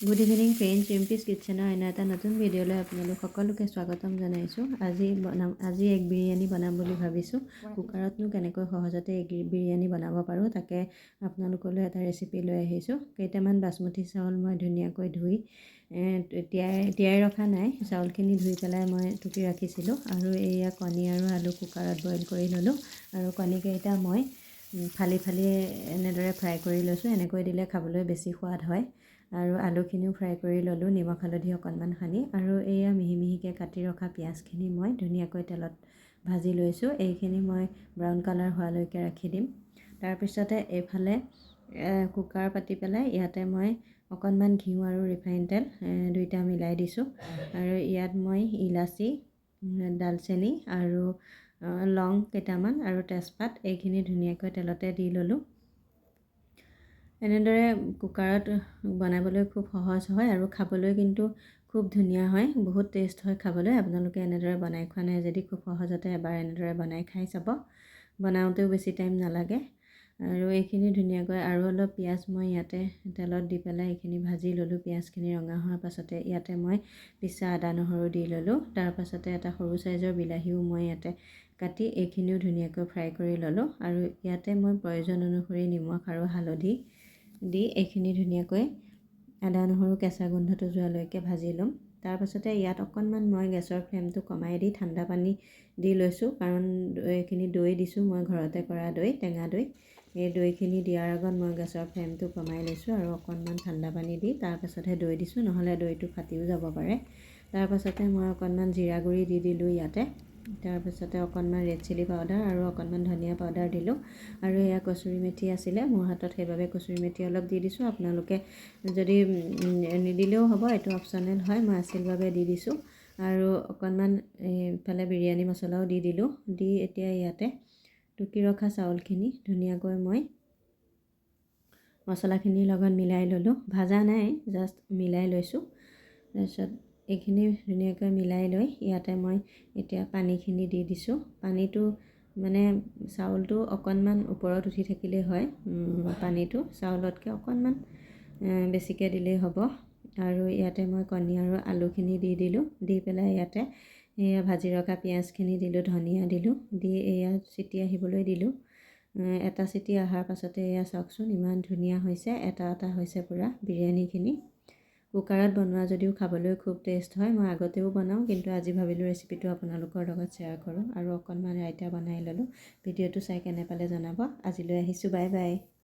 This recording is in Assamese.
গুড ইভিনিং ফ্ৰেণ্ডছ, ৰিম্পিজ কিটচেনৰ এনে এটা নতুন ভিডিঅ'লৈ আপোনালোক সকলোকে স্বাগতম জনাইছোঁ। আজি এগ বিৰিয়ানী বনাম বুলি ভাবিছোঁ। কুকাৰতনো কেনেকৈ সহজতে এগ বিৰিয়ানী বনাব পাৰোঁ তাকে আপোনালোকলৈ এটা ৰেচিপি লৈ আহিছোঁ। কেইটামান বাচমতি চাউল মই ধুনীয়াকৈ ধুই তিয়াই ৰখা নাই, চাউলখিনি ধুই পেলাই মই টুকি ৰাখিছিলোঁ। আৰু এয়া কণী আৰু আলু কুকাৰত বইল কৰি ল'লোঁ। আৰু কণীকেইটা মই ফালি এনেদৰে ফ্ৰাই কৰি লৈছোঁ। এনেকৈ দিলে খাবলৈ বেছি সোৱাদ হয়। আৰু আলুখিনিও ফ্ৰাই কৰি ল'লোঁ নিমখ হালধি অকণমান সানি। আৰু এয়া মিহি মিহিকৈ কাটি ৰখা পিঁয়াজখিনি মই ধুনীয়াকৈ তেলত ভাজি লৈছোঁ। এইখিনি মই ব্ৰাউন কালাৰ হোৱালৈকে ৰাখি দিম। তাৰপিছতে এইফালে কুকাৰ পাতি পেলাই ইয়াতে মই অকণমান ঘিউ আৰু ৰিফাইন তেল দুইটা মিলাই দিছোঁ। আৰু ইয়াত মই ইলাচি, ডালচেনি আৰু লং কেইটামান আৰু তেজপাত এইখিনি ধুনীয়াকৈ তেলতে দি ল'লোঁ। এনেদৰে কুকাৰত বনাবলৈ খুব সহজ হয় আৰু খাবলৈ কিন্তু খুব ধুনীয়া হয়, বহুত টেষ্ট হয় খাবলৈ। আপোনালোকে এনেদৰে বনাই খোৱা নাই যদি খুব সহজতে এবাৰ এনেদৰে বনাই খাই চাব। বনাওঁতেও বেছি টাইম নালাগে। আৰু এইখিনি ধুনীয়াকৈ আৰু অলপ পিঁয়াজ মই ইয়াতে তেলত দি পেলাই এইখিনি ভাজি ল'লোঁ। পিঁয়াজখিনি ৰঙা হোৱাৰ পাছতে ইয়াতে মই পিছা আদা নহৰু দি ল'লোঁ। তাৰপাছতে এটা সৰু চাইজৰ বিলাহীও মই ইয়াতে কাটি এইখিনিও ধুনীয়াকৈ ফ্ৰাই কৰি ল'লোঁ। আৰু ইয়াতে মই প্ৰয়োজন অনুসৰি নিমখ আৰু হালধি দি এইখিনি ধুনীয়াকৈ আদা নহৰু কেঁচা গোন্ধটো যোৱালৈকে ভাজি ল'ম। তাৰপাছতে ইয়াত অকণমান মই গেছৰ ফ্লেমটো কমাই দি ঠাণ্ডা পানী দি লৈছোঁ, কাৰণ এইখিনি দৈ দিছোঁ মই ঘৰতে কৰা দৈ, টেঙা দৈ। এই দৈখিনি দিয়াৰ আগত মই গেছৰ ফ্লেমটো কমাই লৈছোঁ আৰু অকণমান ঠাণ্ডা পানী দি তাৰপাছতহে দৈ দিছোঁ, নহ'লে দৈটো ফাটিও যাব পাৰে। তাৰপাছতে মই অকণমান জিৰা গুড়ি দি দিলোঁ ইয়াতে। তাৰপিছতে অকণমান ৰেড চিলি পাউডাৰ আৰু অকণমান ধনিয়া পাউডাৰ দিলোঁ। আৰু এয়া কচুৰি মেথি আছিলে মোৰ হাতত, সেইবাবে কচুৰি মেথি অলপ দি দিছোঁ। আপোনালোকে যদি নিদিলেও হ'ব, এইটো অপশ্যনেল হয়, মই আছিল বাবে দি দিছোঁ। আৰু অকণমান এইফালে বিৰিয়ানী মছলাও দি দিলোঁ। দি এতিয়া ইয়াতে টুকি ৰখা চাউলখিনি ধুনীয়াকৈ মই মছলাখিনিৰ লগত মিলাই ল'লোঁ। ভাজা নাই, জাষ্ট মিলাই লৈছোঁ। তাৰপিছত এইখিনি ধুনীয়াকৈ মিলাই লৈ ইয়াতে মই এতিয়া পানীখিনি দি দিছোঁ। পানীটো মানে চাউলটো অকণমান ওপৰত উঠি থাকিলেই হয়, পানীটো চাউলতকৈ অকণমান বেছিকৈ দিলেই হ'ব। আৰু ইয়াতে মই কণী আৰু আলুখিনি দি দিলোঁ। দি পেলাই ইয়াতে এয়া ভাজি ৰখা পিঁয়াজখিনি দিলোঁ, ধনিয়া দিলোঁ, দি এয়া চিটি আহিবলৈ দিলোঁ। এটা চিটি অহাৰ পাছতে এয়া চাওকচোন ইমান ধুনীয়া হৈছে, এটা হৈছে পূৰা বিৰিয়ানীখিনি। কুকাৰত বনোৱা যদিও খাবলৈ খুব টেষ্ট হয়। মই আগতেও বনাওঁ, কিন্তু আজি ভাবিলোঁ ৰেচিপিটো আপোনালোকৰ লগত শ্বেয়াৰ কৰোঁ। আৰু অকণমান ৰাইতা বনাই ল'লোঁ। ভিডিঅ'টো চাই কেনে পালে জনাব। আজিলৈ আহিছোঁ, বাই বাই।